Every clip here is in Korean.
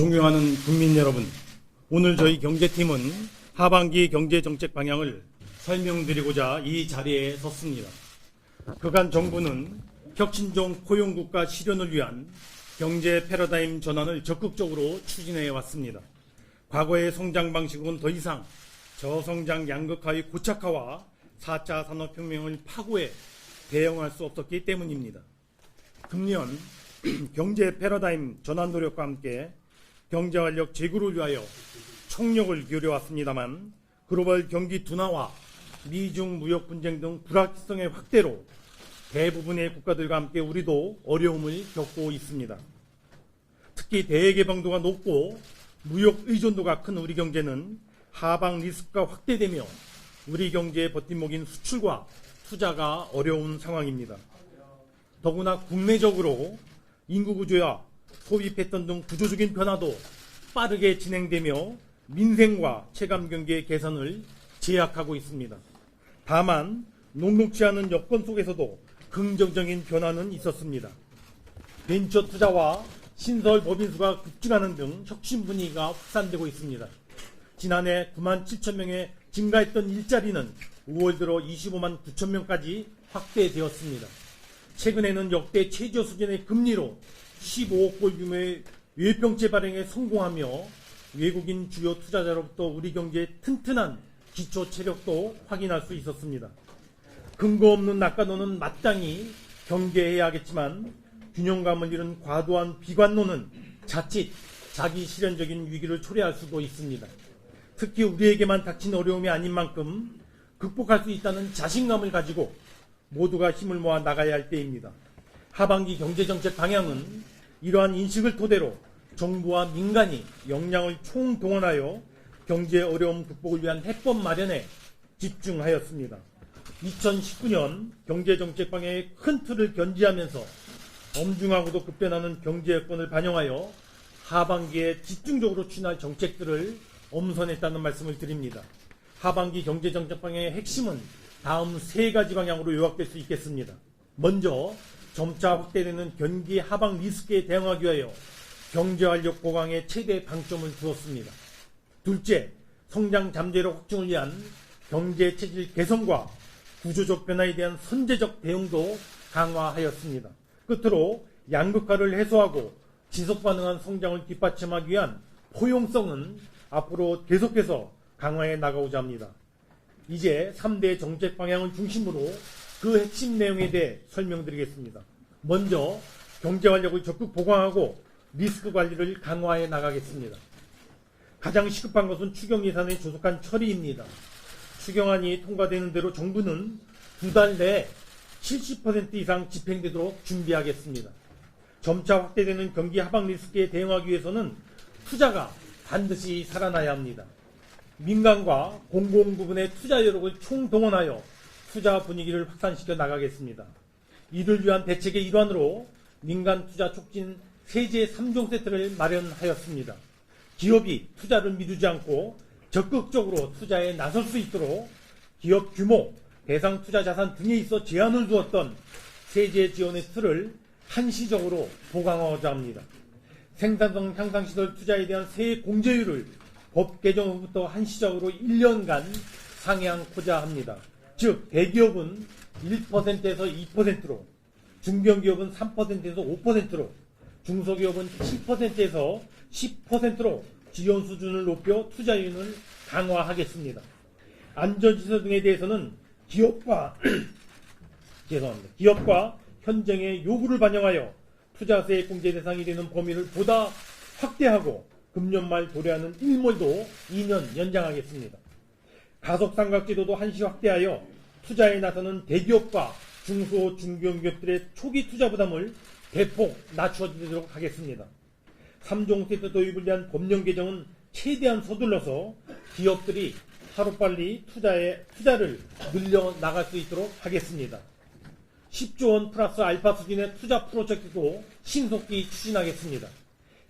존경하는 국민 여러분, 오늘 저희 경제팀은 하반기 경제정책 방향을 설명드리고자 이 자리에 섰습니다. 그간 정부는 혁신적 포용국가 실현을 위한 경제 패러다임 전환을 적극적으로 추진해 왔습니다. 과거의 성장 방식은 더 이상 저성장 양극화의 고착화와 4차 산업혁명을 파고해 대응할 수 없었기 때문입니다. 금년 경제 패러다임 전환 노력과 함께 경제활력 재구를 위하여 총력을 기울여왔습니다만 글로벌 경기 둔화와 미중 무역 분쟁 등 불확실성의 확대로 대부분의 국가들과 함께 우리도 어려움을 겪고 있습니다. 특히 대개방도가 높고 무역 의존도가 큰 우리 경제는 하방 리스크가 확대되며 우리 경제의 버팀목인 수출과 투자가 어려운 상황입니다. 더구나 국내적으로 인구 구조와 소비 패턴 등 구조적인 변화도 빠르게 진행되며 민생과 체감 경기의 개선을 제약하고 있습니다. 다만 녹록지 않은 여건 속에서도 긍정적인 변화는 있었습니다. 벤처 투자와 신설 법인 수가 급증하는 등 혁신 분위기가 확산되고 있습니다. 지난해 9만 7천 명에 증가했던 일자리는 5월 들어 25만 9천 명까지 확대되었습니다. 최근에는 역대 최저 수준의 금리로 15억 불 규모의 외평채 발행에 성공하며 외국인 주요 투자자로부터 우리 경제의 튼튼한 기초 체력도 확인할 수 있었습니다. 근거 없는 낙관론은 마땅히 경계해야겠지만 균형감을 잃은 과도한 비관론은 자칫 자기 실현적인 위기를 초래할 수도 있습니다. 특히 우리에게만 닥친 어려움이 아닌 만큼 극복할 수 있다는 자신감을 가지고 모두가 힘을 모아 나가야 할 때입니다. 하반기 경제정책 방향은 이러한 인식을 토대로 정부와 민간이 역량을 총동원하여 경제 어려움 극복을 위한 해법 마련에 집중하였습니다. 2019년 경제정책 방향의 큰 틀을 견지하면서 엄중하고도 급변하는 경제 여건을 반영하여 하반기에 집중적으로 추진할 정책들을 엄선했다는 말씀을 드립니다. 하반기 경제정책 방향의 핵심은 다음 세 가지 방향으로 요약될 수 있겠습니다. 먼저 점차 확대되는 경기 하방 리스크에 대응하기 위하여 경제활력 보강에 최대 방점을 두었습니다. 둘째, 성장 잠재력 확충을 위한 경제 체질 개선과 구조적 변화에 대한 선제적 대응도 강화하였습니다. 끝으로 양극화를 해소하고 지속 가능한 성장을 뒷받침하기 위한 포용성은 앞으로 계속해서 강화해 나가고자 합니다. 이제 3대 정책 방향을 중심으로 그 핵심 내용에 대해 설명드리겠습니다. 먼저 경제활력을 적극 보강하고 리스크 관리를 강화해 나가겠습니다. 가장 시급한 것은 추경 예산의 조속한 처리입니다. 추경안이 통과되는 대로 정부는 2달 내에 70% 이상 집행되도록 준비하겠습니다. 점차 확대되는 경기 하방 리스크에 대응하기 위해서는 투자가 반드시 살아나야 합니다. 민간과 공공 부분의 투자 여력을 총동원하여 투자 분위기를 확산시켜 나가겠습니다. 이를 위한 대책의 일환으로 민간 투자 촉진 세제 3종 세트를 마련하였습니다. 기업이 투자를 미루지 않고 적극적으로 투자에 나설 수 있도록 기업 규모, 대상 투자 자산 등에 있어 제한을 두었던 세제 지원의 틀을 한시적으로 보강하고자 합니다. 생산성 향상시설 투자에 대한 세액 공제율을 법 개정 후부터 한시적으로 1년간 상향하고자 합니다. 즉 대기업은 1%에서 2%로, 중견기업은 3%에서 5%로, 중소기업은 7%에서 10%로 지원 수준을 높여 투자율을 강화하겠습니다. 안전시설 등에 대해서는 기업과 현장의 요구를 반영하여 투자세액 공제 대상이 되는 범위를 보다 확대하고 금년 말 도래하는 일몰도 2년 연장하겠습니다. 가속삼각지도도 한시 확대하여 투자에 나서는 대기업과 중소, 중견기업들의 초기 투자 부담을 대폭 낮춰주도록 하겠습니다. 3종 세트 도입을 위한 법령 개정은 최대한 서둘러서 기업들이 하루빨리 투자를 늘려나갈 수 있도록 하겠습니다. 10조 원 플러스 알파 수준의 투자 프로젝트도 신속히 추진하겠습니다.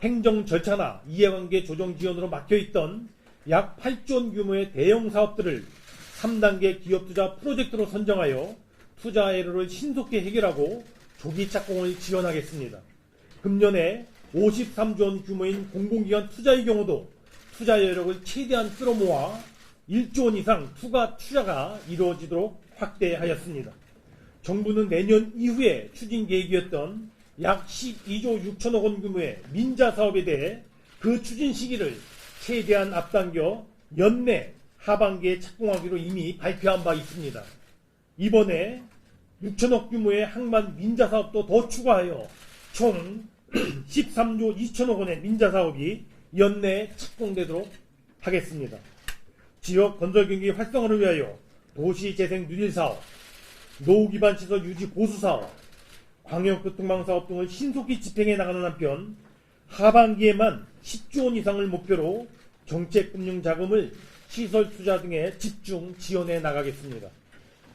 행정 절차나 이해관계 조정 지원으로 막혀있던 약 8조 원 규모의 대형 사업들을 3단계 기업 투자 프로젝트로 선정하여 투자 에러를 신속히 해결하고 조기 착공을 지원하겠습니다. 금년에 53조 원 규모인 공공기관 투자의 경우도 투자 여력을 최대한 끌어모아 1조 원 이상 추가 투자가 이루어지도록 확대하였습니다. 정부는 내년 이후에 추진 계획이었던 약 12조 6천억 원 규모의 민자 사업에 대해 그 추진 시기를 최대한 앞당겨 연내 하반기에 착공하기로 이미 발표한 바 있습니다. 이번에 6천억 규모의 항만 민자 사업도 더 추가하여 총 13조 2천억 원의 민자 사업이 연내에 착공되도록 하겠습니다. 지역 건설 경기 활성화를 위하여 도시재생 누릴 사업, 노후 기반 시설 유지 보수 사업, 광역교통망 사업 등을 신속히 집행해 나가는 한편 하반기에만 10조 원 이상을 목표로 정책금융 자금을 시설 투자 등에 집중 지원해 나가겠습니다.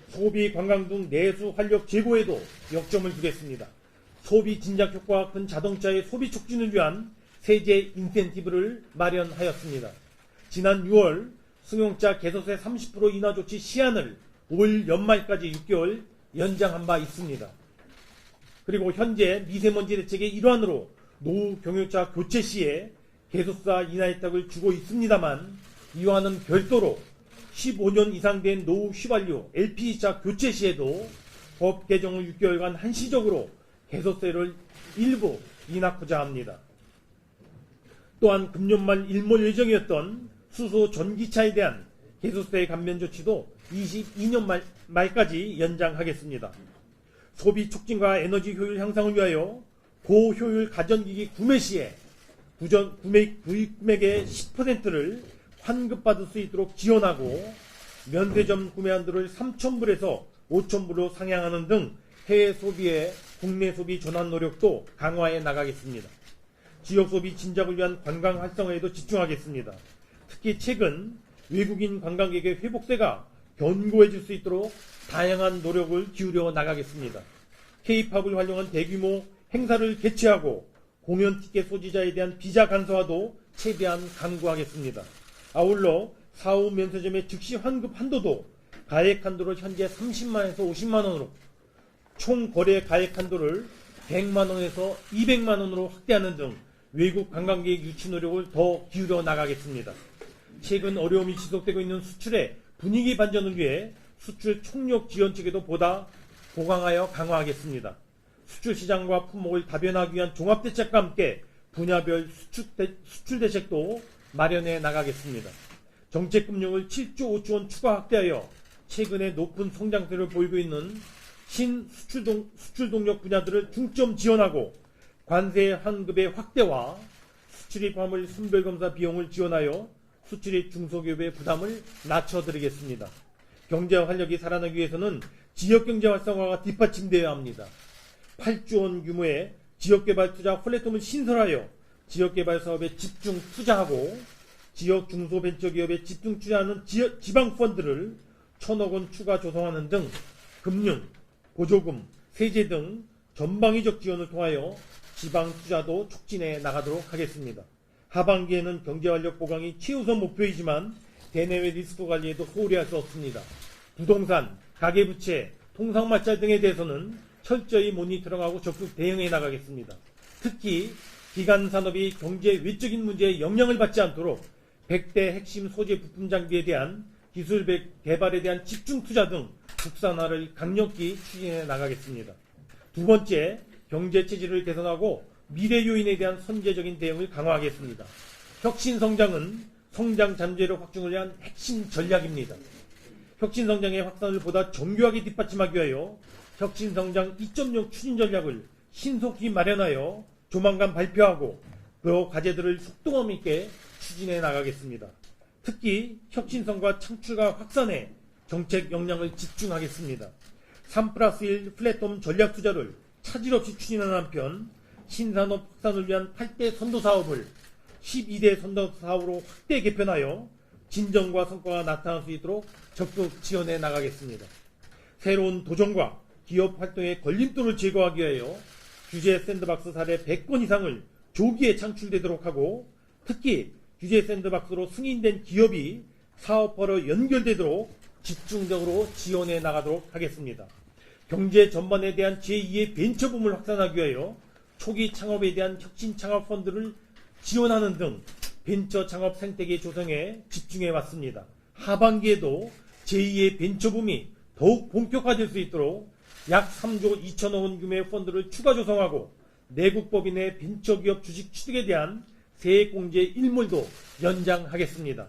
소비, 관광 등 내수 활력 제고에도 역점을 두겠습니다. 소비 진작 효과가 큰 자동차의 소비 촉진을 위한 세제 인센티브를 마련하였습니다. 지난 6월 승용차 개소세 30% 인하 조치 시한을 올 연말까지 6개월 연장한 바 있습니다. 그리고 현재 미세먼지 대책의 일환으로 노후 경유차 교체 시에 개소세 인하 혜택을 주고 있습니다만 이와는 별도로 15년 이상 된 노후 휘발유 LPG차 교체 시에도 법 개정 후 6개월간 한시적으로 개소세를 일부 인하하고자 합니다. 또한 금년 말 일몰 예정이었던 수소 전기차에 대한 개소세 감면 조치도 22년 말까지 연장하겠습니다. 소비 촉진과 에너지 효율 향상을 위하여 고효율 가전기기 구매 시에 구매 금액의 10%를 환급받을 수 있도록 지원하고 면세점 구매 한도를 3,000불에서 5,000불로 상향하는 등 해외 소비의 국내 소비 전환 노력도 강화해 나가겠습니다. 지역 소비 진작을 위한 관광 활성화에도 집중하겠습니다. 특히 최근 외국인 관광객의 회복세가 견고해질 수 있도록 다양한 노력을 기울여 나가겠습니다. K-팝을 활용한 대규모 행사를 개최하고 공연 티켓 소지자에 대한 비자 간소화도 최대한 강구하겠습니다. 아울러 사후 면세점의 즉시 환급 한도도 가액 한도를 현재 30만원에서 50만원으로 총 거래 가액 한도를 100만원에서 200만원으로 확대하는 등 외국 관광객 유치 노력을 더 기울여 나가겠습니다. 최근 어려움이 지속되고 있는 수출의 분위기 반전을 위해 수출 총력 지원책에도 보다 보강하여 강화하겠습니다. 수출 시장과 품목을 다변화하기 위한 종합대책과 함께 분야별 수출 대책도 마련해 나가겠습니다. 정책금융을 7조 5천 원 추가 확대하여 최근에 높은 성장세를 보이고 있는 신수출 동력 분야들을 중점 지원하고 관세 환급의 확대와 수출입 화물 선별검사 비용을 지원하여 수출입 중소기업의 부담을 낮춰드리겠습니다. 경제 활력이 살아나기 위해서는 지역경제 활성화가 뒷받침되어야 합니다. 8조 원 규모의 지역개발 투자 플랫폼을 신설하여 지역개발 사업에 집중 투자하고 지역 중소벤처기업에 집중 투자하는 지방펀드를 1,000억 원 추가 조성하는 등 금융, 보조금, 세제 등 전방위적 지원을 통하여 지방 투자도 촉진해 나가도록 하겠습니다. 하반기에는 경제활력 보강이 최우선 목표이지만 대내외 리스크 관리에도 소홀히 할 수 없습니다. 부동산, 가계부채, 통상마찰 등에 대해서는 철저히 모니터링하고 적극 대응해 나가겠습니다. 특히 기간산업이 경제 외적인 문제에 영향을 받지 않도록 100대 핵심 소재 부품 장비에 대한 기술 개발에 대한 집중 투자 등 국산화를 강력히 추진해 나가겠습니다. 두 번째, 경제 체질을 개선하고 미래 요인에 대한 선제적인 대응을 강화하겠습니다. 혁신성장은 성장 잠재력 확충을 위한 핵심 전략입니다. 혁신성장의 확산을 보다 정교하게 뒷받침하기 위하여 혁신성장 2.0 추진 전략을 신속히 마련하여 조만간 발표하고 그 과제들을 속도감 있게 추진해 나가겠습니다. 특히 혁신성과 창출과 확산에 정책 역량을 집중하겠습니다. 3+1 플랫폼 전략 투자를 차질 없이 추진하는 한편 신산업 확산을 위한 8대 선도 사업을 12대 선도 사업으로 확대 개편하여 진전과 성과가 나타날 수 있도록 적극 지원해 나가겠습니다. 새로운 도전과 기업 활동의 걸림돌을 제거하기 위하여 규제 샌드박스 사례 100건 이상을 조기에 창출되도록 하고 특히 규제 샌드박스로 승인된 기업이 사업화로 연결되도록 집중적으로 지원해 나가도록 하겠습니다. 경제 전반에 대한 제2의 벤처 붐을 확산하기 위하여 초기 창업에 대한 혁신 창업 펀드를 지원하는 등 벤처 창업 생태계 조성에 집중해 왔습니다. 하반기에도 제2의 벤처붐이 더욱 본격화될 수 있도록 약 3조 2천억 원 규모의 펀드를 추가 조성하고 내국법인의 벤처기업 주식 취득에 대한 세액공제 일몰도 연장하겠습니다.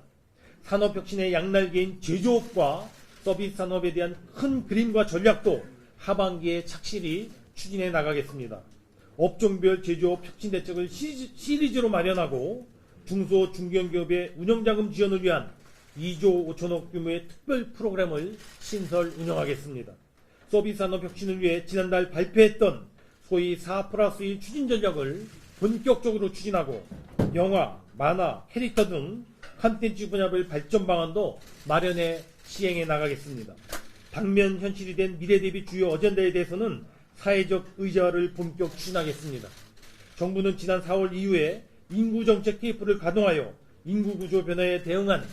산업혁신의 양날개인 제조업과 서비스 산업에 대한 큰 그림과 전략도 하반기에 착실히 추진해 나가겠습니다. 업종별 제조업 혁신 대책을 시리즈로 마련하고 중소 중견기업의 운영자금 지원을 위한 2조 5천억 규모의 특별 프로그램을 신설 운영하겠습니다. 서비스 산업 혁신을 위해 지난달 발표했던 소위 4+1 추진 전략을 본격적으로 추진하고 영화, 만화, 캐릭터 등 콘텐츠 분야별 발전 방안도 마련해 시행해 나가겠습니다. 당면 현실이 된 미래 대비 주요 어젠다에 대해서는 사회적 의제화를 본격 추진하겠습니다. 정부는 지난 4월 이후에 인구정책 TF를 가동하여 인구구조 변화에 대응한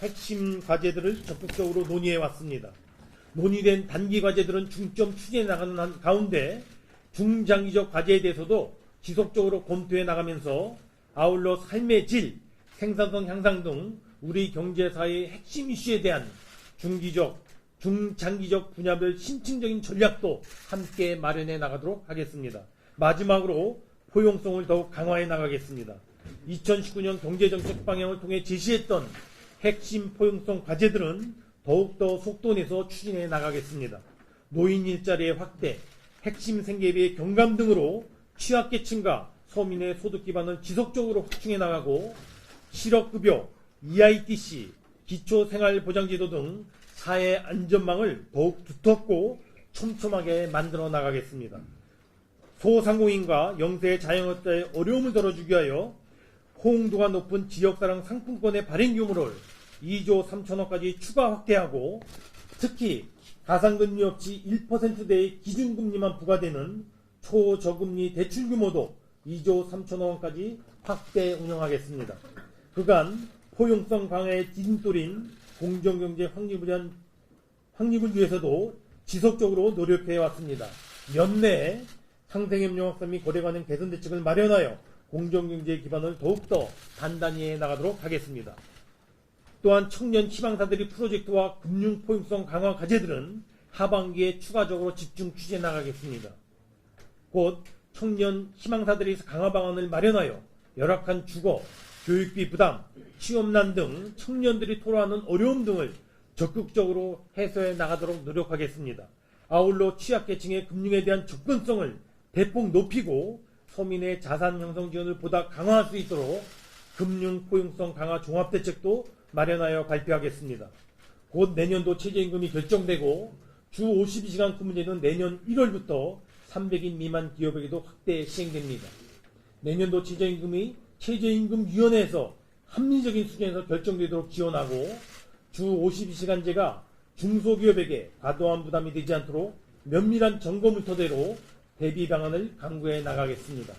핵심 과제들을 적극적으로 논의해 왔습니다. 논의된 단기 과제들은 중점 추진해 나가는 가운데 중장기적 과제에 대해서도 지속적으로 검토해 나가면서 아울러 삶의 질, 생산성 향상 등 우리 경제사회의 핵심 이슈에 대한 중기적, 중장기적 분야별 심층적인 전략도 함께 마련해 나가도록 하겠습니다. 마지막으로 포용성을 더욱 강화해 나가겠습니다. 2019년 경제정책 방향을 통해 제시했던 핵심 포용성 과제들은 더욱더 속도내서 추진해 나가겠습니다. 노인 일자리의 확대, 핵심 생계비의 경감 등으로 취약계층과 서민의 소득 기반을 지속적으로 확충해 나가고 실업급여, EITC, 기초생활보장제도 등 사회 안전망을 더욱 두텁고 촘촘하게 만들어 나가겠습니다. 소상공인과 영세 자영업자의 어려움을 덜어주기 위하여 호응도가 높은 지역사랑 상품권의 발행 규모를 2조 3천억까지 추가 확대하고 특히 가상금리 없이 1%대의 기준금리만 부과되는 초저금리 대출 규모도 2조 3천억 원까지 확대 운영하겠습니다. 그간 포용성 강화의 디딤돌인 공정경제 확립을 위해서도 지속적으로 노력해 왔습니다. 연내에 상생협력학사 및 거래관행 개선 대책을 마련하여 공정경제 기반을 더욱더 단단히 해 나가도록 하겠습니다. 또한 청년 희망사들이 프로젝트와 금융 포용성 강화 과제들은 하반기에 추가적으로 집중 추진해 나가겠습니다. 곧 청년 희망사들이 강화 방안을 마련하여 열악한 주거, 교육비 부담, 취업난 등 청년들이 토로하는 어려움 등을 적극적으로 해소해 나가도록 노력하겠습니다. 아울러 취약계층의 금융에 대한 접근성을 대폭 높이고 서민의 자산 형성 지원을 보다 강화할 수 있도록 금융 포용성 강화 종합대책도 마련하여 발표하겠습니다. 곧 내년도 최저임금이 결정되고 주 52시간 근무제는 내년 1월부터 300인 미만 기업에게도 확대 시행됩니다. 내년도 최저임금위원회에서 합리적인 수준에서 결정되도록 지원하고 주 52시간제가 중소기업에게 과도한 부담이 되지 않도록 면밀한 점검을 토대로 대비 방안을 강구해 나가겠습니다.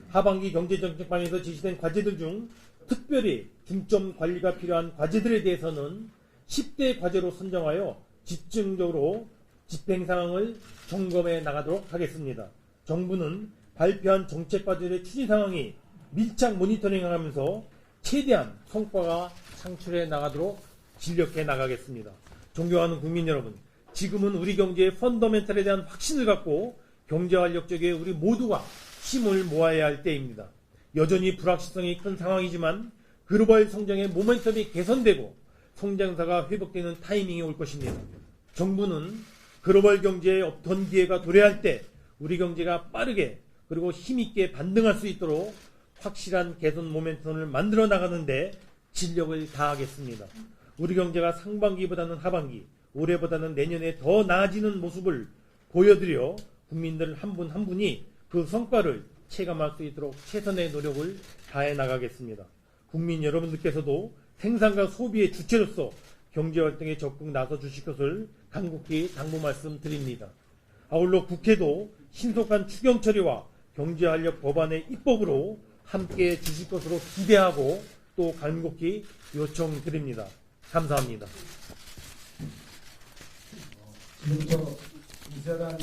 하반기 경제정책방에서 제시된 과제들 중 특별히 중점 관리가 필요한 과제들에 대해서는 10대 과제로 선정하여 집중적으로 집행 상황을 점검해 나가도록 하겠습니다. 정부는 발표한 정책 과제의 추진 상황이 밀착 모니터링하면서 최대한 성과가 창출해 나가도록 진력해 나가겠습니다. 존경하는 국민 여러분, 지금은 우리 경제의 펀더멘탈에 대한 확신을 갖고 경제활력적에 우리 모두가 힘을 모아야 할 때입니다. 여전히 불확실성이 큰 상황이지만 글로벌 성장의 모멘텀이 개선되고 성장사가 회복되는 타이밍이 올 것입니다. 정부는 글로벌 경제에 없던 기회가 도래할 때 우리 경제가 빠르게 그리고 힘있게 반등할 수 있도록 확실한 개선 모멘텀을 만들어 나가는데 진력을 다하겠습니다. 우리 경제가 상반기보다는 하반기, 올해보다는 내년에 더 나아지는 모습을 보여드려 국민들 한 분 한 분이 그 성과를 체감할 수 있도록 최선의 노력을 다해 나가겠습니다. 국민 여러분들께서도 생산과 소비의 주체로서 경제활동에 적극 나서 주실 것을 간곡히 당부 말씀드립니다. 아울러 국회도 신속한 추경 처리와 경제활력 법안의 입법으로 함께 주실 것으로 기대하고 또 간곡히 요청드립니다. 감사합니다. 지금부터 이사단